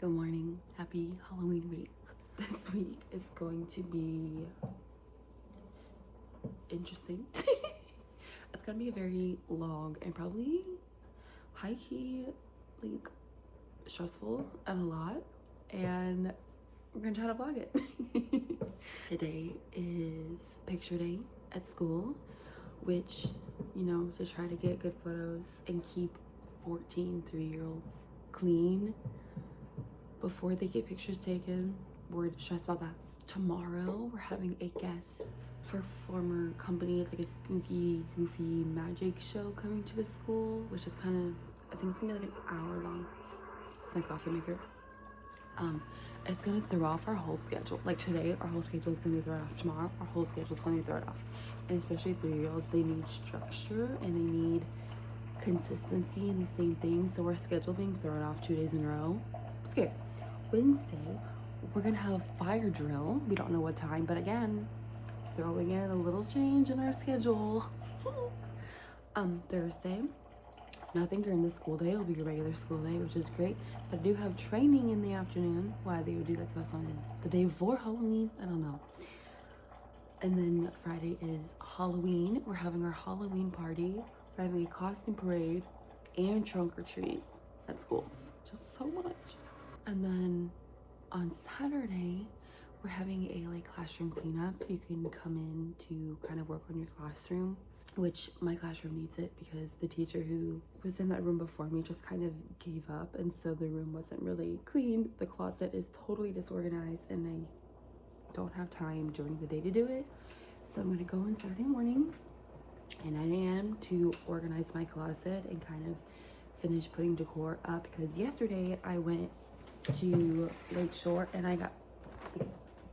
Good morning. Happy Halloween week. This week is going to be interesting. It's gonna be a very long and probably high-key, like, stressful and a lot. And we're gonna try to vlog it. Today is picture day at school, which, you know, to try to get good photos and keep 14 3-year-olds clean before they get pictures taken. We're stressed about that. Tomorrow we're having a guest performer company. It's like a spooky, goofy magic show coming to the school, which is kind of, I think it's gonna be like an hour long. It's my coffee maker. It's gonna throw off our whole schedule. Like today, our whole schedule is gonna be thrown off. Tomorrow, our whole schedule is gonna be thrown off. And especially 3-year-olds, they need structure and they need consistency in the same thing. So our schedule being thrown off 2 days in a row. It's good. Wednesday, we're gonna have a fire drill. We don't know what time, but again, throwing in a little change in our schedule. Thursday, nothing during the school day. It'll be a regular school day, which is great. But I do have training in the afternoon. Why they would do that to us on the day before Halloween, I don't know. And then Friday is Halloween. We're having our Halloween party. We're having a costume parade and trunk or treat at school. Just so much. And then on Saturday, we're having a classroom cleanup. You can come in to kind of work on your classroom, which my classroom needs it because the teacher who was in that room before me just kind of gave up, and so the room wasn't really clean. The closet is totally disorganized and I don't have time during the day to do it. So I'm gonna go in Saturday morning at 9 a.m. to organize my closet and kind of finish putting decor up, because yesterday I went to Lakeshore and I got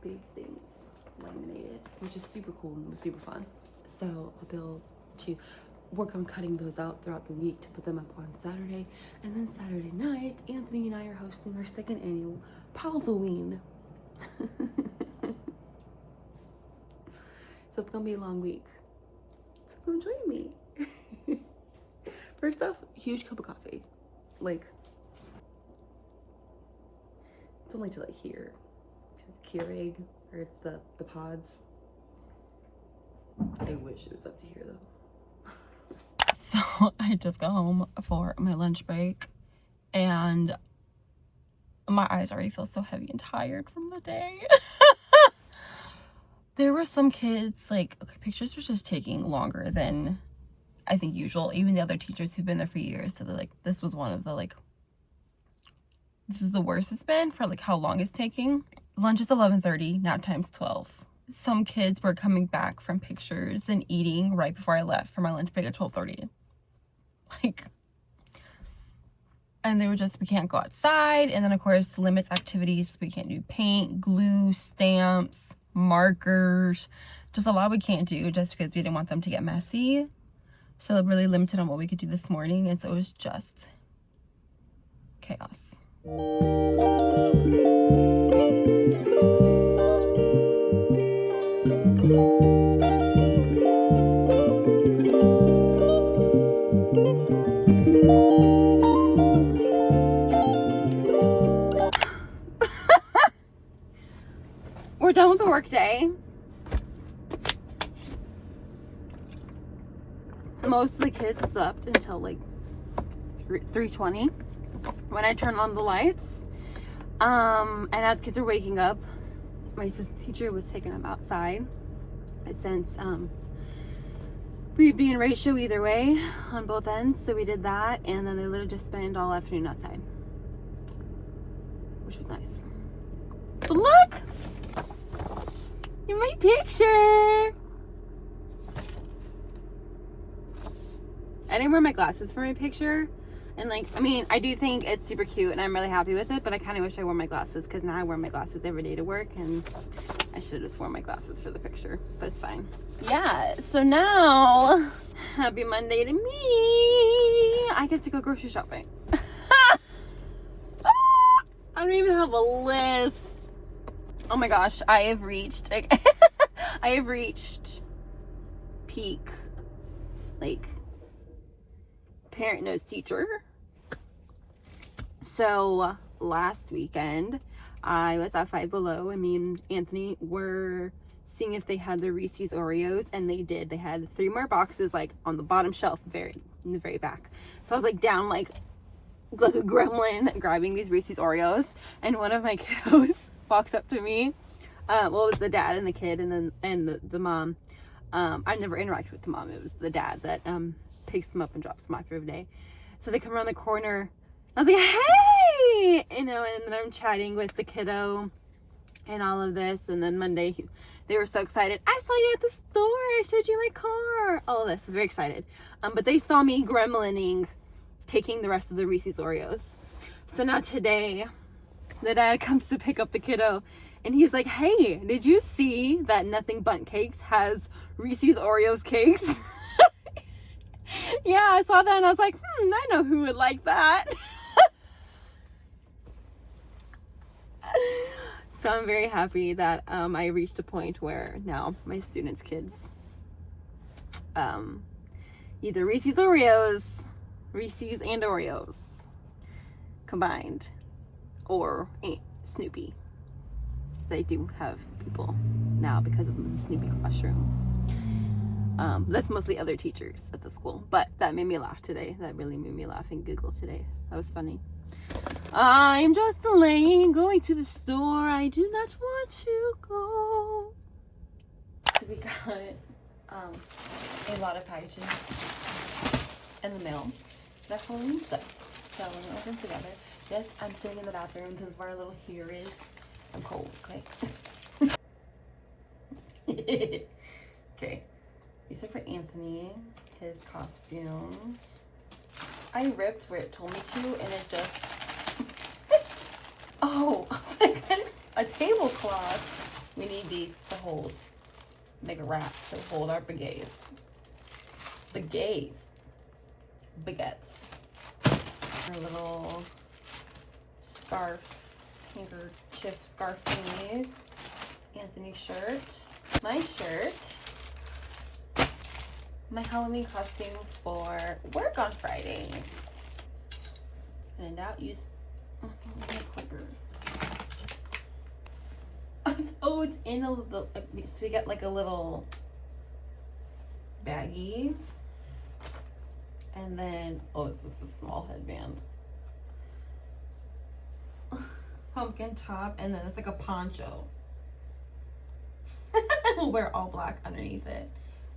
big things laminated, which is super cool and was super fun. So I'll be able to work on cutting those out throughout the week to put them up on Saturday. And then Saturday night, Anthony and I are hosting our 2nd annual pals-o-ween. So it's gonna be a long week. So come join me. First off, huge cup of coffee. Like, it's only to here. It's Keurig, or it's the pods. I wish it was up to here though. So I just got home for my lunch break and my eyes already feel so heavy and tired from the day. There were some kids, like, okay, pictures were just taking longer than I think usual. Even the other teachers who've been there for years, so they're like, this was one of the, like, this is the worst it's been for like how long it's taking. Lunch is 11:30, nap time's 12. Some kids were coming back from pictures and eating right before I left for my lunch break at 12:30. Like, and they were just, we can't go outside. And then of course limits activities. We can't do paint, glue, stamps, markers, just a lot we can't do just because we didn't want them to get messy. So really limited on what we could do this morning. And so it was just chaos. We're done with the work day. Most of the kids slept until like 3:20 when I turned on the lights. And as kids are waking up, my assistant teacher was taking them outside. Since we'd be in ratio either way on both ends, so we did that, and then they literally just spent all afternoon outside, which was nice. But look! In my picture! I didn't wear my glasses for my picture. And like, I mean, I do think it's super cute and I'm really happy with it, but I kind of wish I wore my glasses because now I wear my glasses every day to work and I should have just worn my glasses for the picture, but it's fine. Yeah, so now, happy Monday to me. I get to go grocery shopping. I don't even have a list. Oh my gosh, I have reached, like, I have reached peak, like, parent knows teacher. So last weekend, I was at Five Below, and me and Anthony were seeing if they had the Reese's Oreos, and they did. They had 3 more boxes, like on the bottom shelf, in the very back. So I was like down like a gremlin grabbing these Reese's Oreos, and one of my kiddos walks up to me. Well, it was the dad and the kid, and then the mom. I never interacted with the mom. It was the dad that picks them up and drops them off every day. So they come around the corner. I was like, hey, and then I'm chatting with the kiddo and all of this. And then Monday, they were so excited. I saw you at the store. I showed you my car. All of this. Very excited. But they saw me gremlining, taking the rest of the Reese's Oreos. So now today, the dad comes to pick up the kiddo, and he's like, hey, did you see that Nothing Bundt Cakes has Reese's Oreos cakes? Yeah, I saw that, and I was like, I know who would like that. So I'm very happy that I reached a point where now my students' kids either Reese's and Oreos combined, or Snoopy. They do have people now because of the Snoopy classroom. That's mostly other teachers at the school, but that made me laugh today. That really made me laugh and giggle today. That was funny. I'm just delaying going to the store. I do not want to go. So we got a lot of packages in the mail. That's Halloween stuff. So we're gonna open them together. Yes, I'm sitting in the bathroom. This is where our little heater is. I'm cold, okay? Okay. These are for Anthony, his costume. I ripped where it told me to, and it just... Oh, I was like, a tablecloth. We need these to hold, make a wrap to hold our baguettes. Baguettes. Our little scarves, handkerchief scarf thingies. Anthony's shirt. My shirt. My Halloween costume for work on Friday. And out, use clipper. Oh, it's in a little, so we got like a little baggie. And then, oh, it's just a small headband. Pumpkin top, and then it's like a poncho. We'll wear all black underneath it.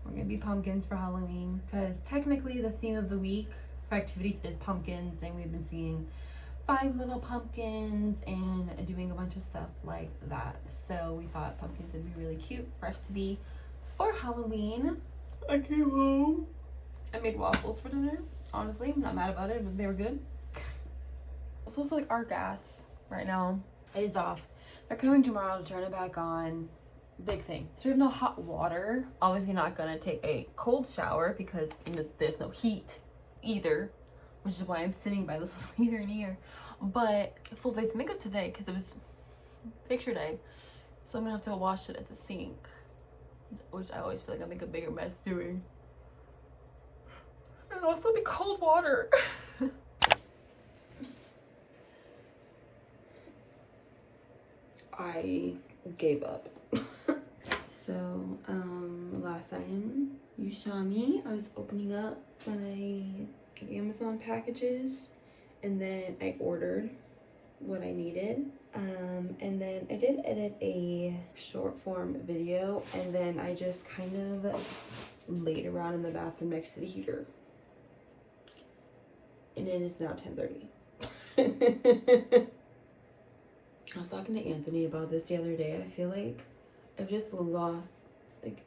We're gonna be pumpkins for Halloween, because technically the theme of the week for activities is pumpkins, and we've been seeing 5 little pumpkins and doing a bunch of stuff like that. So we thought pumpkins would be really cute for us to be for Halloween. I came home. I made waffles for dinner. Honestly, I'm not mad about it, but they were good. It's also like our gas right now is off. They're coming tomorrow to turn it back on. Big thing. So we have no hot water. Obviously not gonna take a cold shower because there's no heat either, which is why I'm sitting by this little heater in here. But full face makeup today because it was picture day, so I'm gonna have to wash it at the sink, which I always feel like I make a bigger mess doing. And also be cold water. I gave up. So last time you saw me, I was opening up my Amazon packages, and then I ordered what I needed, and then I did edit a short form video, and then I just kind of laid around in the bathroom next to the heater, and it is now 10:30. I was talking to Anthony about this the other day. I feel like I've just lost, like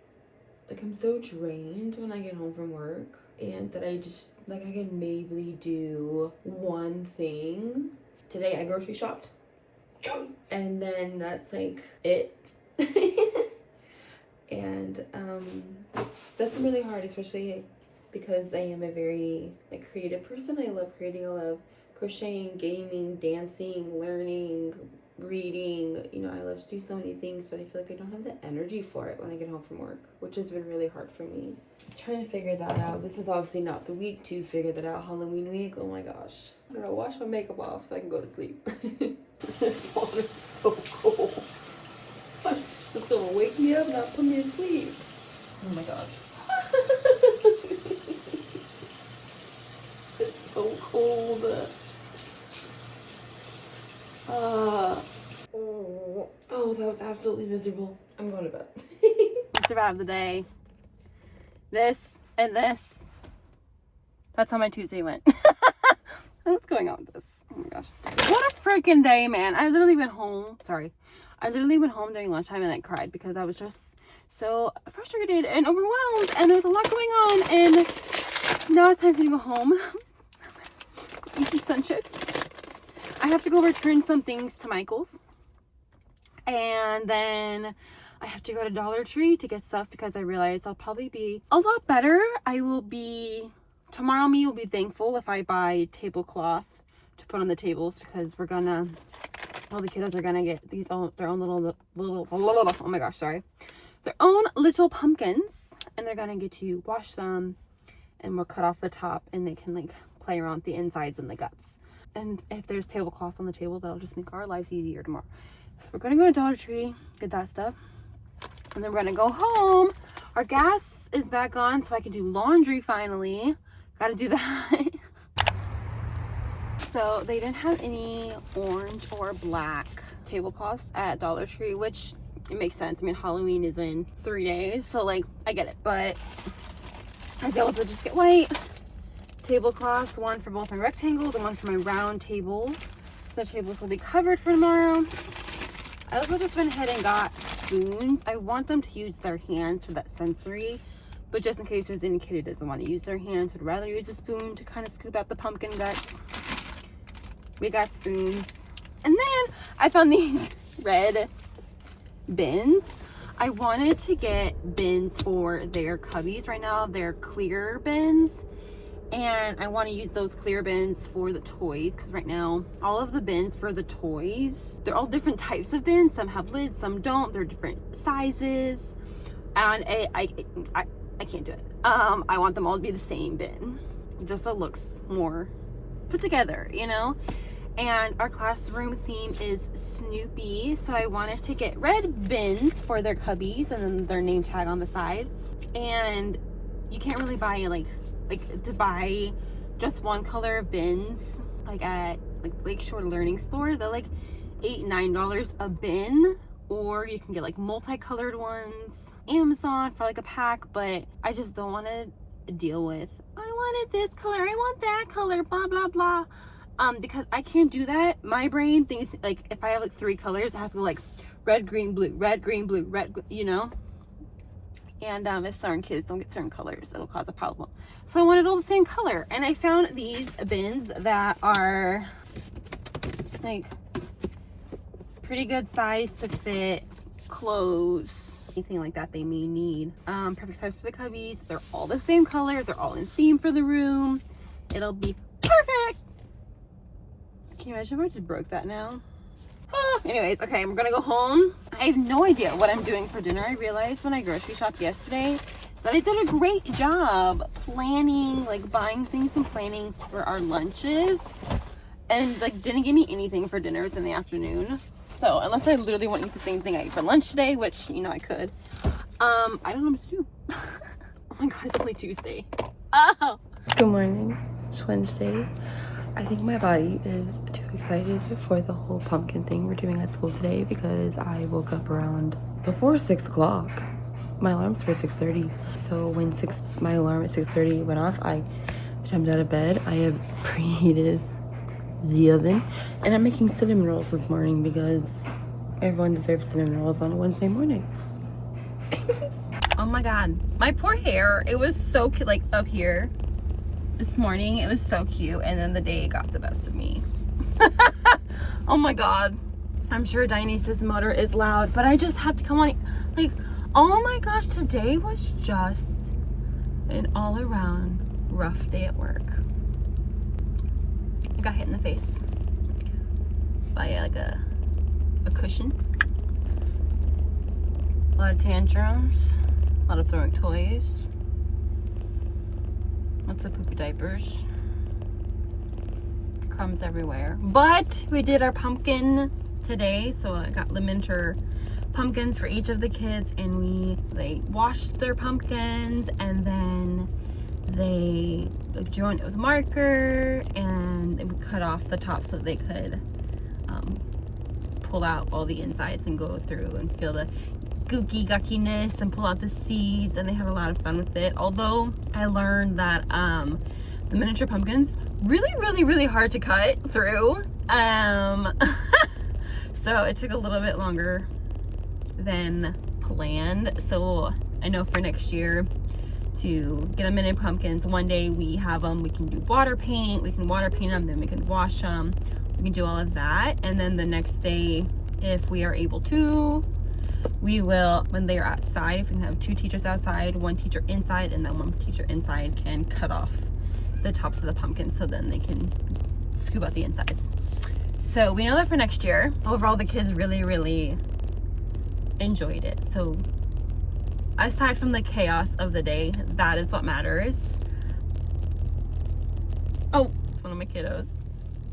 I'm so drained when I get home from work, and that I just, like, I can maybe do one thing. Today I grocery shopped, and then that's like it. And that's really hard, especially because I am a very creative person. I love creating. I love crocheting, gaming, dancing, learning, reading. You know, I love to do so many things, but I feel like I don't have the energy for it when I get home from work, which has been really hard for me. Trying to figure that out. This is obviously not the week to figure that out. Halloween week. Oh my gosh. I'm gonna wash my makeup off so I can go to sleep. This water is so cold. It's just gonna wake me up, not put me to sleep. Oh my gosh. It's so cold. Oh, that was absolutely miserable. I'm going to bed. Survived the day. This and this. That's how my Tuesday went. What's going on with this? Oh my gosh. What a freaking day, man. I literally went home. Sorry. I literally went home during lunchtime and I cried because I was just so frustrated and overwhelmed and there was a lot going on, and now it's time for me to go home. Eat these sun chips. I have to go return some things to Michael's. And then I have to go to Dollar Tree to get stuff because I realized I'll probably be a lot better. Tomorrow me will be thankful if I buy tablecloth to put on the tables, because all the kiddos are gonna get their own little, oh my gosh, sorry. Their own little pumpkins, and they're gonna get to wash them, and we'll cut off the top and they can like play around with the insides and the guts. And if there's tablecloths on the table, that'll just make our lives easier tomorrow. So we're gonna go to Dollar Tree, get that stuff, and then we're gonna go home. Our gas is back on, so I can do laundry finally. Gotta do that. So they didn't have any orange or black tablecloths at Dollar Tree, which it makes sense. I mean, Halloween is in 3 days, so like I get it, but I was able to just get white tablecloths, one for both my rectangles and one for my round table. So the tables will be covered for tomorrow. I also just went ahead and got spoons. I want them to use their hands for that sensory, but just in case there's any kid who doesn't want to use their hands, would rather use a spoon to kind of scoop out the pumpkin guts. We got spoons. And then I found these red bins. I wanted to get bins for their cubbies. Right now they're clear bins, and I want to use those clear bins for the toys, because right now all of the bins for the toys, they're all different types of bins. Some have lids, some don't. They're different sizes, and I can't do it. I want them all to be the same bin, just so it looks more put together, you know. And our classroom theme is Snoopy, so I wanted to get red bins for their cubbies and then their name tag on the side. And you can't really buy like to buy just one color of bins like at like Lakeshore Learning Store. They're like $8-9 a bin, or you can get like multicolored ones Amazon for like a pack. But I just don't want to deal with, I wanted this color, I want that color, blah blah blah, because I can't do that. My brain thinks like if I have like 3 colors, it has to go like red, green, blue, red, green, blue, red, you know. And if certain kids don't get certain colors, it'll cause a problem. So I wanted all the same color, and I found these bins that are like pretty good size to fit clothes, anything like that they may need. Perfect size for the cubbies. They're all the same color. They're all in theme for the room. It'll be perfect. Can you imagine if I just broke that now? Anyways, okay, we're gonna go home. I have no idea what I'm doing for dinner. I realized when I grocery shopped yesterday that I did a great job planning, like buying things and planning for our lunches, and like didn't give me anything for dinners in the afternoon. So unless I literally want to eat the same thing I ate for lunch today, which, you know, I could, I don't know what to do. Oh my god, it's only Tuesday. Oh, good morning. It's Wednesday. I think my body is too excited for the whole pumpkin thing we're doing at school today, because I woke up around before 6 o'clock. My alarm's for 6:30. So when my alarm at 6:30 went off, I jumped out of bed. I have preheated the oven, and I'm making cinnamon rolls this morning because everyone deserves cinnamon rolls on a Wednesday morning. Oh my god, my poor hair. It was so cute, like up here. This morning it was so cute, and then the day got the best of me. Oh my god, I'm sure Dionysus motor is loud, but I just have to come on. Like, oh my gosh, today was just an all-around rough day at work. I got hit in the face by like a a cushion. A lot of tantrums. A lot of throwing toys. Lots of poopy diapers. Crumbs everywhere. But we did our pumpkin today, so I got the miniature pumpkins for each of the kids, and they washed their pumpkins, and then they joined it with marker, and we cut off the top so they could pull out all the insides and go through and feel the gooky guckiness and pull out the seeds, and they had a lot of fun with it. Although I learned that the miniature pumpkins really hard to cut through, so it took a little bit longer than planned. So I know for next year to get them in pumpkins, one day we have them, we can do water paint, we can water paint them, then we can wash them, we can do all of that, and then the next day, if we are able to, we will, when they are outside, if we can have 2 teachers outside, 1 teacher inside, and then 1 teacher inside can cut off the tops of the pumpkin so then they can scoop out the insides. So we know that for next year. Overall, the kids really enjoyed it. So aside from the chaos of the day, that is what matters. Oh, it's one of my kiddos.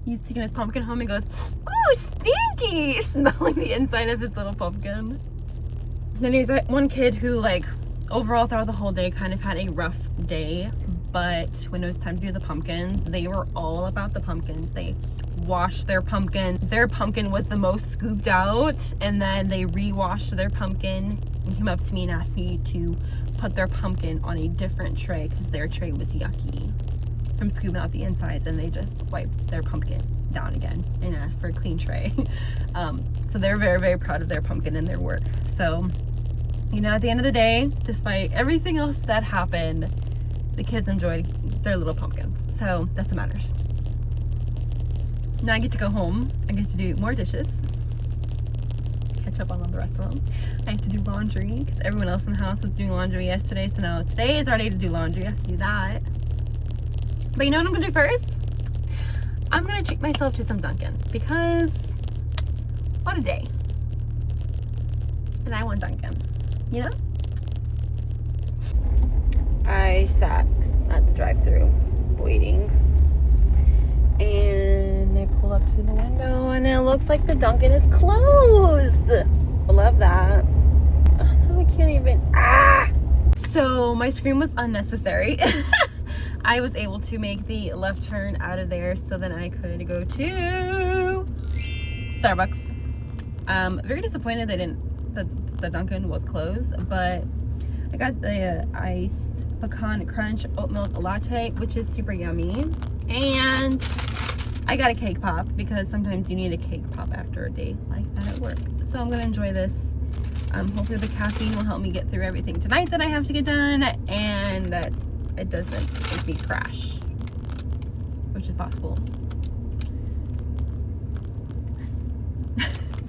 He's taking his pumpkin home and goes, "Ooh, stinky!" smelling the inside of his little pumpkin. Then there's one kid who, like, overall throughout the whole day kind of had a rough day, but when it was time to do the pumpkins, they were all about the pumpkins. They washed their pumpkin. Their pumpkin was the most scooped out, and then they re-washed their pumpkin and came up to me and asked me to put their pumpkin on a different tray because their tray was yucky from scooping out the insides, and they just wiped their pumpkin down again and asked for a clean tray. So they're very proud of their pumpkin and their work. So, you know, at the end of the day, despite everything else that happened, the kids enjoyed their little pumpkins. So that's what matters. Now I get to go home. I get to do more dishes, catch up on all the rest of them. I have to do laundry because everyone else in the house was doing laundry yesterday. So now today is our day to do laundry. I have to do that. But you know what I'm gonna do first? I'm gonna treat myself to some Dunkin' because what a day. And I want Dunkin', you know? I sat at the drive-thru waiting, and I pull up to the window and it looks like the Dunkin' is closed. I love that. Oh, I can't even. So my scream was unnecessary. I was able to make the left turn out of there so then I could go to Starbucks. Very disappointed that the Dunkin' was closed, but I got the iced pecan crunch oat milk latte, which is super yummy, and I got a cake pop because sometimes you need a cake pop after a day like that at work. So I'm gonna enjoy this. Hopefully the caffeine will help me get through everything tonight that I have to get done, and that it doesn't make me crash, which is possible.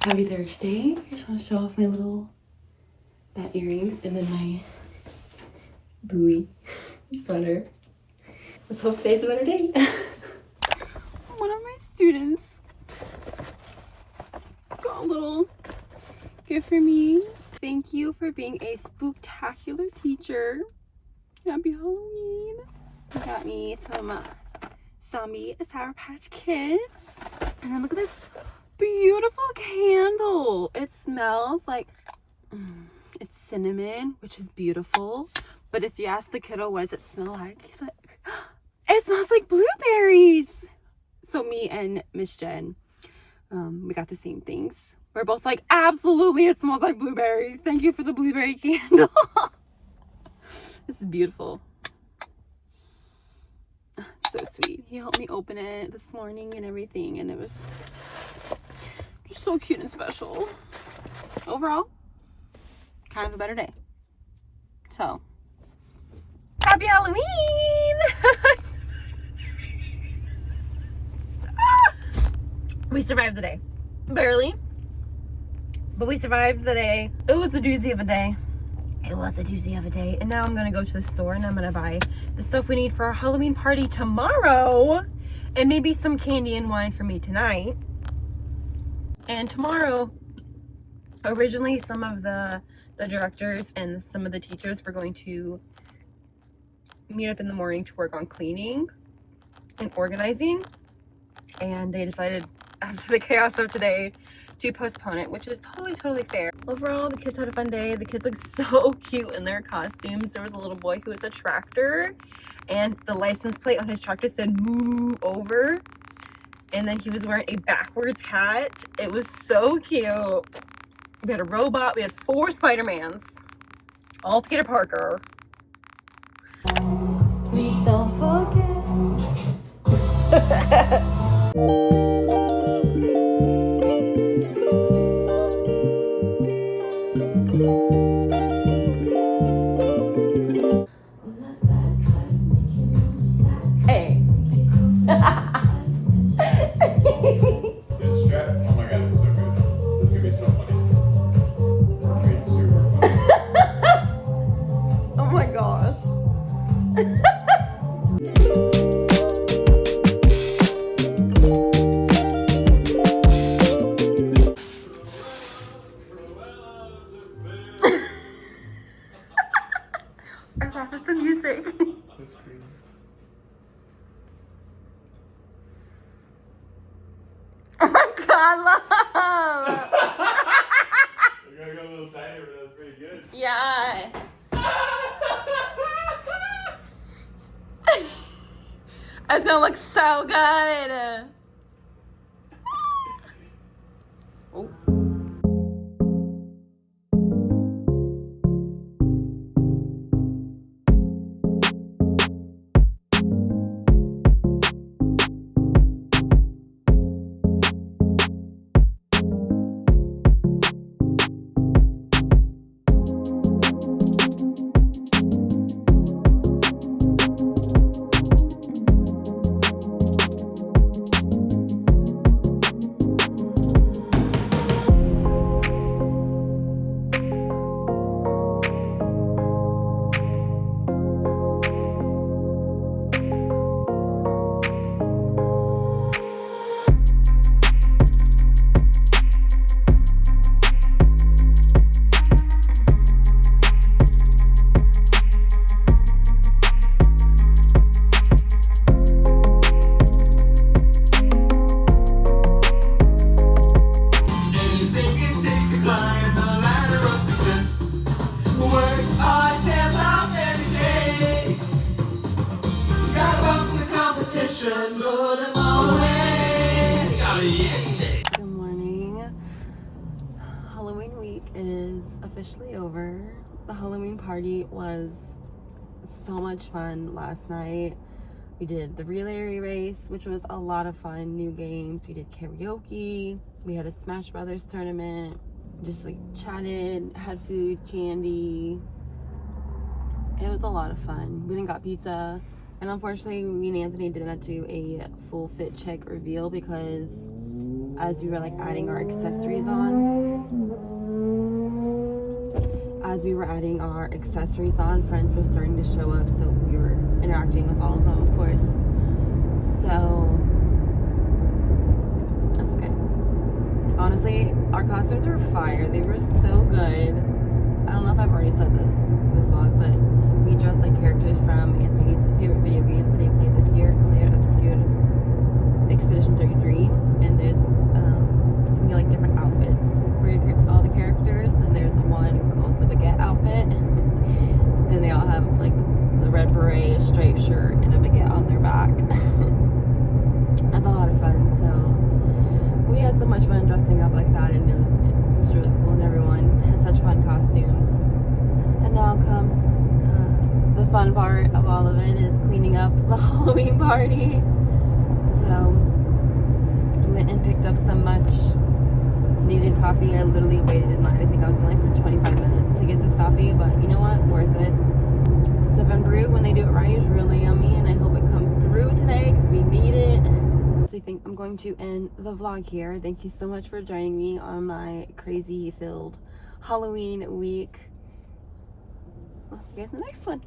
Happy Thursday. I just want to show off my little bat earrings and then my buoy sweater. Let's hope today's a better day. One of my students got a little gift for me. Thank you for being a spooktacular teacher. Happy Halloween. He got me some zombie Sour Patch Kids. And then look at this beautiful candle. It smells like, it's cinnamon, which is beautiful. But if you ask the kiddo what does it smell like, he's like, it smells like blueberries. So me and Miss Jen, we got the same things. We're both like, absolutely, it smells like blueberries. Thank you for the blueberry candle. This is beautiful. So sweet. He helped me open it this morning and everything, and it was just so cute and special. Overall, kind of a better day. So, happy Halloween! We survived the day. Barely. But we survived the day. It was a doozy of a day. It was a doozy of a day. And now I'm going to go to the store and I'm going to buy the stuff we need for our Halloween party tomorrow. And maybe some candy and wine for me tonight. And tomorrow, Originally, some of the directors and some of the teachers were going to meet up in the morning to work on cleaning and organizing, and they decided after the chaos of today to postpone it, which is totally fair. Overall, the kids had a fun day. The kids looked so cute in their costumes. There was a little boy who was a tractor, and the license plate on his tractor said "Move over," and then he was wearing a backwards hat. It was so cute. We had a robot. We had 4 Spider-Mans, all Peter Parker. Please don't forget. Hey. There's a strap. Oh my god, it's so good. This is gonna be so funny. It's gonna be super funny. Oh my gosh. I practiced the music. That's crazy. Oh my god, love! We gotta go a little tighter, but that's pretty good. Yeah. It's gonna look so good. Oh. Good morning. Halloween week is officially over. The Halloween party was so much fun last night. We did the relay race, which was a lot of fun. New games. We did karaoke. We had a Smash Brothers tournament. Just like chatted, had food, candy. It was a lot of fun. We didn't got pizza. And unfortunately, me and Anthony didn't do a full fit check reveal because as we were like adding our accessories on, friends were starting to show up, so we were interacting with all of them, of course. So that's okay. Honestly, our costumes were fire. They were so good. I don't know if I've already said this in this vlog, but we dressed like characters from Anthony's favorite video game that he played this year, Claire Obscured Expedition 33. And there's you can get like different outfits for all the characters, and there's one called the baguette outfit. And they all have like the red beret, a striped shirt, and a baguette on their back. That's a lot of fun. So we had so much fun dressing up like that, and it was really cool, and everyone had such fun costumes. And now comes the fun part of all of it, is cleaning up the Halloween party. So we went and picked up some much needed coffee. I literally waited in line. I think I was in line for 25 minutes to get this coffee, but you know what? Worth it. Sip and brew, when they do it right, is really yummy, and I hope it comes through today because we need it. So I think I'm going to end the vlog here. Thank you so much for joining me on my crazy filled Halloween week. I'll see you guys in the next one.